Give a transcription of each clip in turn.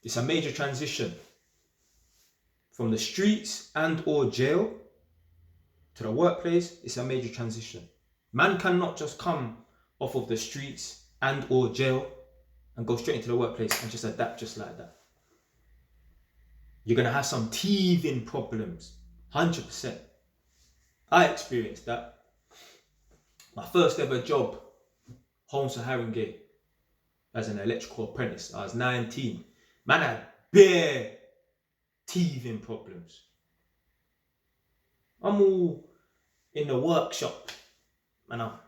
It's a major transition from the streets and or jail to the workplace. It's a major transition. Man cannot just come off of the streets and or jail and go straight into the workplace and just adapt just like that. You're going to have some teething problems, 100%. I experienced that. My first ever job, home to Haringey, as an electrical apprentice. I was 19. Man had bare teething problems. I'm all in the workshop and a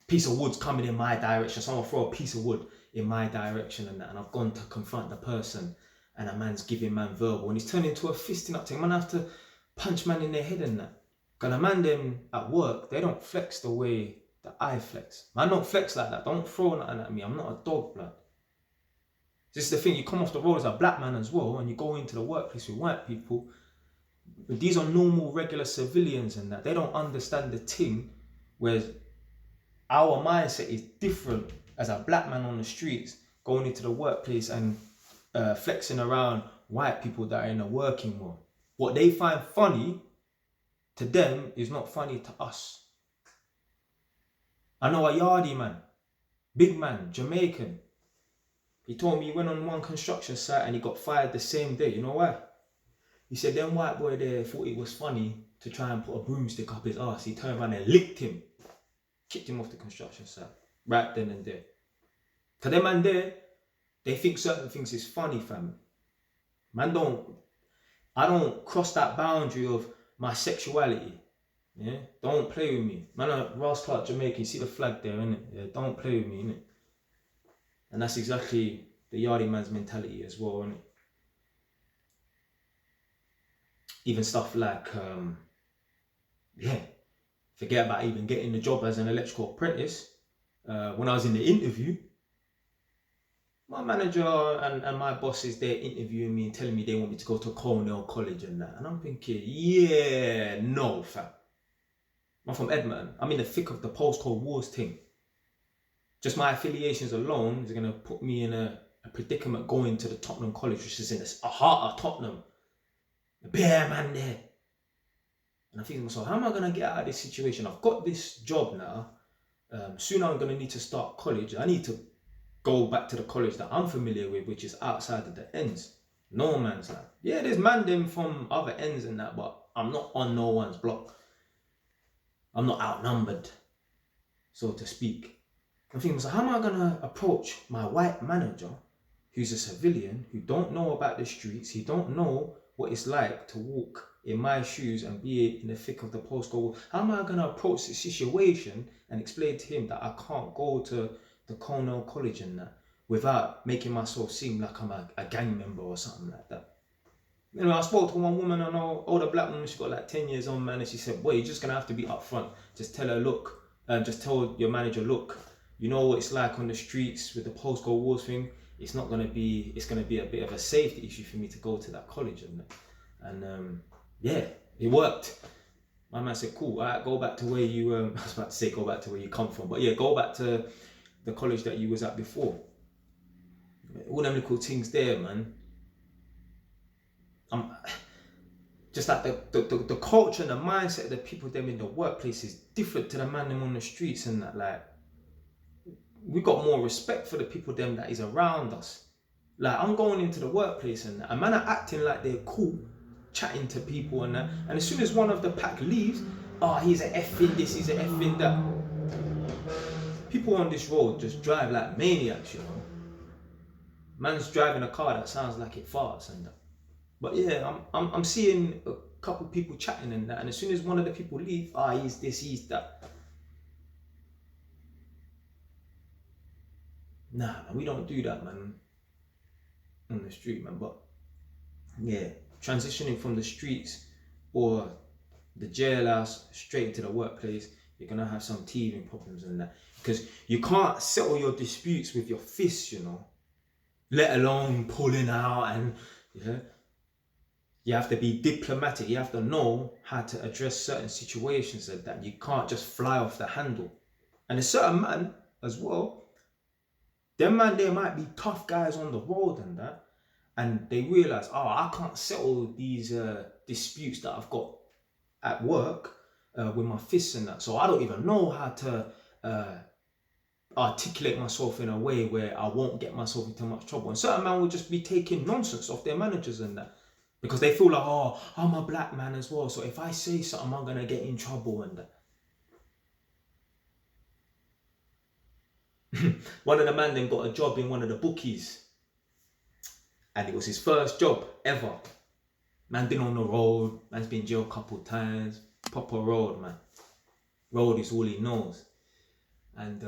piece of wood's coming in my direction. Someone throw a piece of wood in my direction and that, and I've gone to confront the person and a man's giving man verbal and he's turning into a fisting up thing. Man, I have to punch man in their head and that. Because a man them at work, they don't flex the way that I flex. Man don't flex like that. Don't throw nothing at me. I'm not a dog, blood. This is the thing, you come off the road as a black man as well and you go into the workplace with white people. These are normal, regular civilians and that. They don't understand the thing, whereas our mindset is different as a black man on the streets going into the workplace and flexing around white people that are in the working world. What they find funny to them is not funny to us. I know a yardie man, big man, Jamaican. He told me he went on one construction site and he got fired the same day. You know why? He said them white boy there thought it was funny to try and put a broomstick up his ass. He turned around and licked him, kicked him off the construction site, right then and there. Cause them man there, they think certain things is funny, fam. Man I don't cross that boundary of my sexuality. Yeah, don't play with me. Man, I'm Ross Clark, Jamaican. You see the flag there, innit? Yeah, don't play with me, innit? And that's exactly the yardie man's mentality as well, innit? Even stuff like, forget about even getting the job as an electrical apprentice. When I was in the interview, my manager and my bosses, they're interviewing me and telling me they want me to go to Cornell College and that. And I'm thinking, yeah, no, fam. I'm from Edmonton. I'm in the thick of the Postcode wars thing. Just my affiliations alone is going to put me in a predicament going to the Tottenham College, which is in the heart of Tottenham. The bear man there. And I'm thinking to myself, how am I going to get out of this situation? I've got this job now. Soon I'm going to need to start college. I need to go back to the college that I'm familiar with, which is outside of the ends. No man's land. Yeah, there's man them from other ends and that, but I'm not on no one's block. I'm not outnumbered, so to speak. I'm thinking, so how am I going to approach my white manager, who's a civilian, who don't know about the streets, he don't know what it's like to walk in my shoes and be in the thick of the postcode? How am I going to approach the situation and explain to him that I can't go to the Cornell College and that without making myself seem like I'm a gang member or something like that? You know, I spoke to one woman, I know, older black woman, she got like 10 years on, man, and she said, boy, you're just going to have to be upfront. Just tell her, look, just tell your manager, look, you know what it's like on the streets with the postcode wars thing. It's going to be a bit of a safety issue for me to go to that college. And yeah, it worked. My man said, cool, all right, go back to where you, I was about to say go back to where you come from. But yeah, go back to the college that you was at before. All them little things there, man. Just like the culture and the mindset of the people them in the workplace is different to the man them on the streets and that. Like, we got more respect for the people them that is around us. Like, I'm going into the workplace and that, and man are acting like they're cool, chatting to people and that. And as soon as one of the pack leaves, he's an effing this, he's an effing that. People on this road just drive like maniacs, you know. Man's driving a car that sounds like it farts and that. But yeah, I'm seeing a couple people chatting and that, and as soon as one of the people leave, he's this, he's that. Nah, man, we don't do that, man, on the street, man. But yeah, transitioning from the streets or the jailhouse straight into the workplace, you're gonna have some teething problems and that, because you can't settle your disputes with your fists, you know, let alone pulling out. And yeah, you have to be diplomatic. You have to know how to address certain situations like that. You can't just fly off the handle. And a certain man as well, them man there might be tough guys on the road and that, and they realise, oh, I can't settle these disputes that I've got at work with my fists and that, so I don't even know how to articulate myself in a way where I won't get myself into much trouble. And certain men will just be taking nonsense off their managers and that, because they feel like, oh, I'm a black man as well, so if I say something, I'm gonna get in trouble and that. One of the men then got a job in one of the bookies, and it was his first job ever. Man been on the road, man's been jailed a couple times, proper road, man. Road is all he knows. And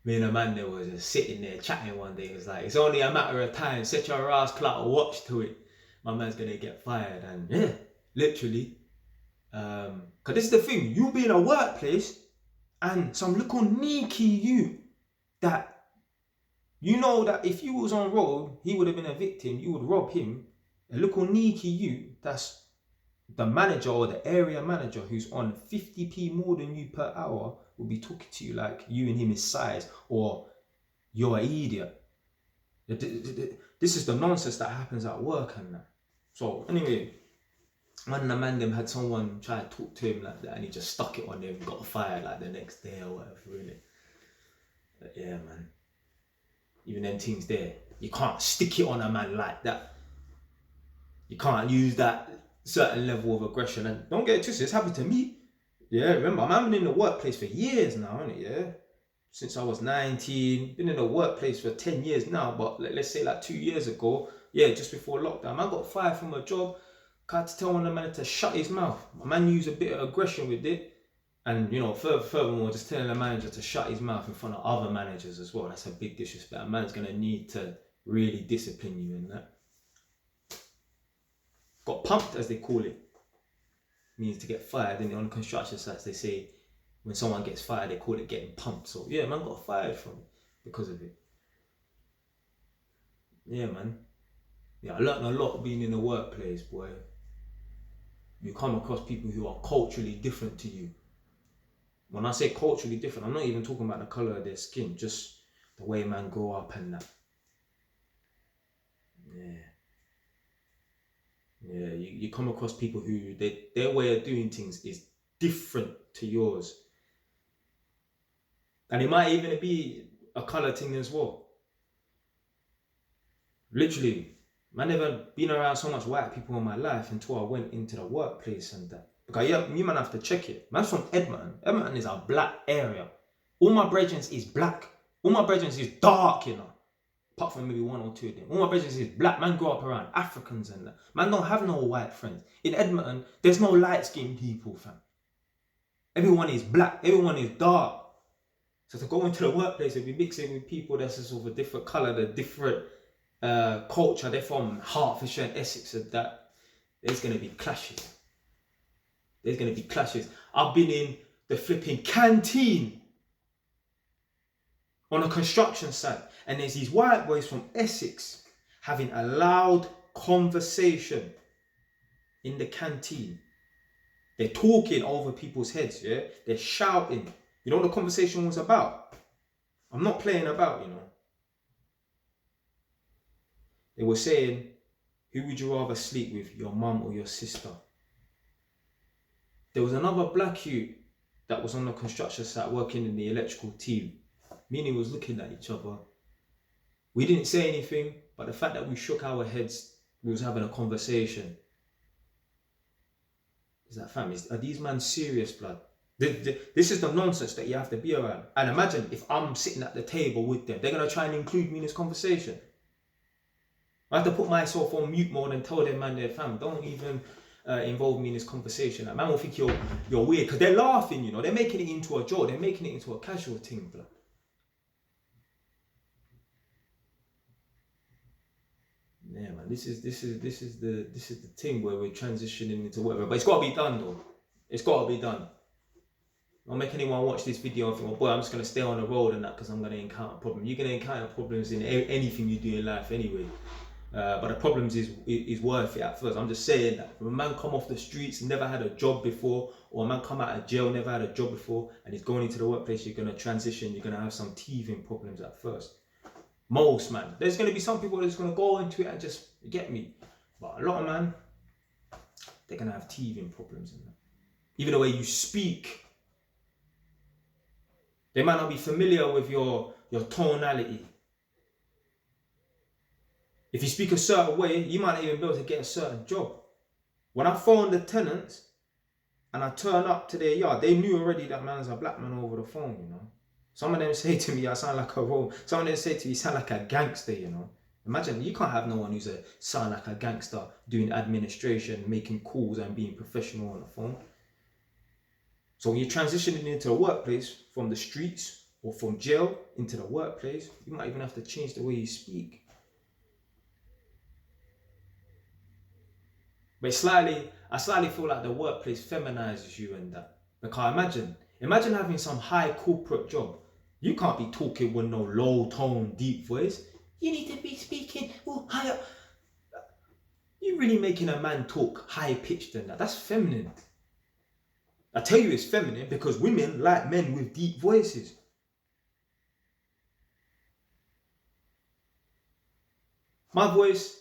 me and a man there was just sitting there chatting one day. It was like, it's only a matter of time, set your ass clock a watch to it. My man's gonna get fired. And yeah, literally. Cause this is the thing, you be in a workplace and some little sneaky you that you know that if you was on road, he would have been a victim, you would rob him. A little sneaky you, that's the manager or the area manager who's on 50p more than you per hour, will be talking to you like you and him is size, or you're an idiot. This is the nonsense that happens at work and that. So anyway, one of the man them had someone try to talk to him like that, and he just stuck it on them, got fired like the next day or whatever, innit? But yeah, man. Even them things there, you can't stick it on a man like that. You can't use that certain level of aggression. And don't get it twisted, it's happened to me. Yeah, remember, I'm in the workplace for years now, innit? Yeah, since I was 19, been in the workplace for 10 years now. But let's say like 2 years ago, yeah, just before lockdown, I got fired from a job. I had to tell one of the man to shut his mouth. My man used a bit of aggression with it. And, you know, furthermore, just telling the manager to shut his mouth in front of other managers as well. That's a big disrespect. A man's going to need to really discipline you in that. Got pumped, as they call it. Means to get fired. And on construction sites, they say when someone gets fired, they call it getting pumped. So, yeah, man got fired from it because of it. Yeah, man. Yeah, I learned a lot being in the workplace, boy. You come across people who are culturally different to you. When I say culturally different, I'm not even talking about the colour of their skin, just the way man grow up and that. Yeah, you come across people who their way of doing things is different to yours. And it might even be a colour thing as well. Literally, man never been around so much white people in my life until I went into the workplace and that. Because yeah, you man have to check it. Man's from Edmonton. Edmonton is a black area. All my brethren is black. All my brethren is dark, you know. Apart from maybe one or two of them. All my brethren is black. Man grew up around Africans and that. Man don't have no white friends. In Edmonton, there's no light-skinned people, fam. Everyone is black. Everyone is dark. So to go into the workplace and be mixing with people that's just of a different colour, the different culture, they're from Hertfordshire and Essex and that, there's going to be clashes. There's going to be clashes. I've been in the flipping canteen on a construction site, and there's these white boys from Essex having a loud conversation in the canteen. They're talking over people's heads, yeah? They're shouting. You know what the conversation was about? I'm not playing about, you know. They were saying, who would you rather sleep with, your mum or your sister? There was another black youth that was on the construction site working in the electrical team. Me and he was looking at each other. We didn't say anything, but the fact that we shook our heads, we was having a conversation. Is that fam? Are these men serious, blood? This is the nonsense that you have to be around. And imagine if I'm sitting at the table with them, they're going to try and include me in this conversation. I have to put myself on mute mode and tell them, man, their fam, don't even involve me in this conversation. Like, man will think you're weird, because they're laughing, you know, they're making it into a joke, they're making it into a casual thing, blood. Yeah, man, this is the thing where we're transitioning into whatever, but it's got to be done though. It's got to be done. Don't make anyone watch this video and think, well, boy, I'm just going to stay on the road and that because I'm going to encounter problems. You're going to encounter problems in anything you do in life anyway. But the problems is worth it at first. I'm just saying that if a man come off the streets, never had a job before, or a man come out of jail, never had a job before, and he's going into the workplace, you're going to transition, you're going to have some teething problems at first. Most, man. There's going to be some people that's going to go into it and just get me. But a lot of man, they're going to have teething problems in that. Even the way you speak. They might not be familiar with your tonality. If you speak a certain way, you might not even be able to get a certain job. When I phoned the tenants and I turn up to their yard, they knew already that man's a black man over the phone, you know. Some of them say to me, I sound like a role. Some of them say to me, you sound like a gangster, you know. Imagine, you can't have no one who's sound like a gangster doing administration, making calls and being professional on the phone. So when you're transitioning into the workplace from the streets or from jail into the workplace, you might even have to change the way you speak. But I slightly feel like the workplace feminizes you and that. Because imagine having some high corporate job. You can't be talking with no low tone, deep voice. You need to be speaking higher. You're really making a man talk high pitched than that. That's feminine. I tell you it's feminine because women like men with deep voices. My voice,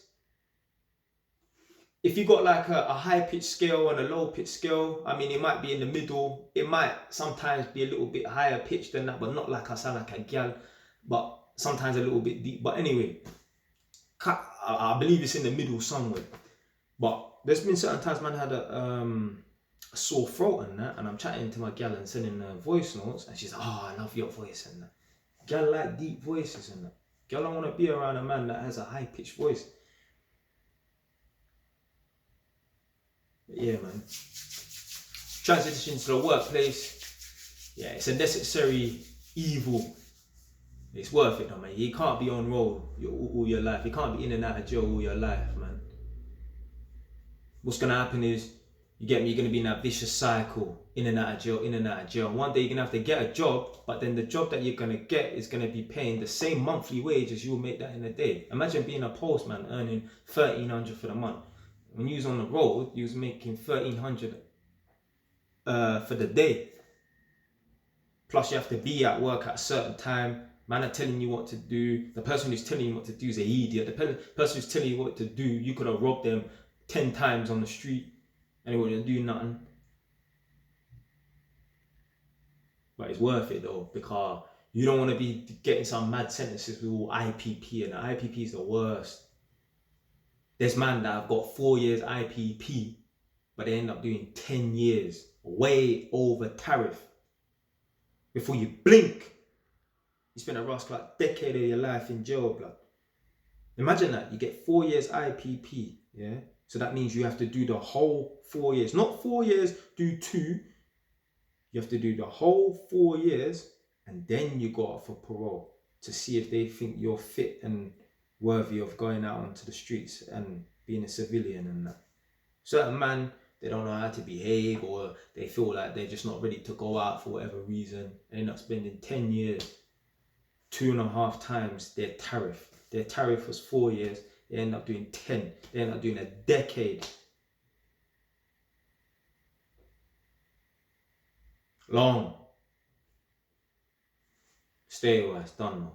if you got like a high pitch scale and a low pitch scale, I mean, it might be in the middle. It might sometimes be a little bit higher pitched than that, but not like I sound like a gal, but sometimes a little bit deep. But anyway, I believe it's in the middle somewhere. But there's been certain times man had a sore throat and that, and I'm chatting to my gal and sending her voice notes, and she's like, oh, I love your voice and that. Gal like deep voices and that. Gal don't want to be around a man that has a high pitched voice. But yeah, man. Transition to the workplace. Yeah, it's a necessary evil. It's worth it though, man. You can't be on roll all your life. You can't be in and out of jail all your life, man. What's gonna happen is, you get me, you're gonna be in that vicious cycle, in and out of jail, in and out of jail. One day you're gonna have to get a job, but then the job that you're gonna get is gonna be paying the same monthly wage as you'll make that in a day. Imagine being a postman earning $1,300 for the month. When you was on the road, you was making $1,300 for the day. Plus you have to be at work at a certain time. Man are telling you what to do. The person who's telling you what to do is an idiot. The person who's telling you what to do, you could have robbed them 10 times on the street and they wouldn't do nothing. But it's worth it though, because you don't want to be getting some mad sentences with all IPP, and the IPP is the worst. There's man that have got 4 years IPP, but they end up doing 10 years, way over tariff. Before you blink, you spend a rascal like decade of your life in jail, blood. Imagine that, you get 4 years IPP, yeah? So that means you have to do the whole 4 years. Not 4 years, do 2. You have to do the whole 4 years, and then you go out for parole to see if they think you're fit and worthy of going out onto the streets and being a civilian and that. Certain man, they don't know how to behave, or they feel like they're just not ready to go out for whatever reason. They end up spending 10 years, 2.5 times their tariff. Their tariff was 4 years, they end up doing 10. They end up doing a decade. Long. Stay away, it's done now.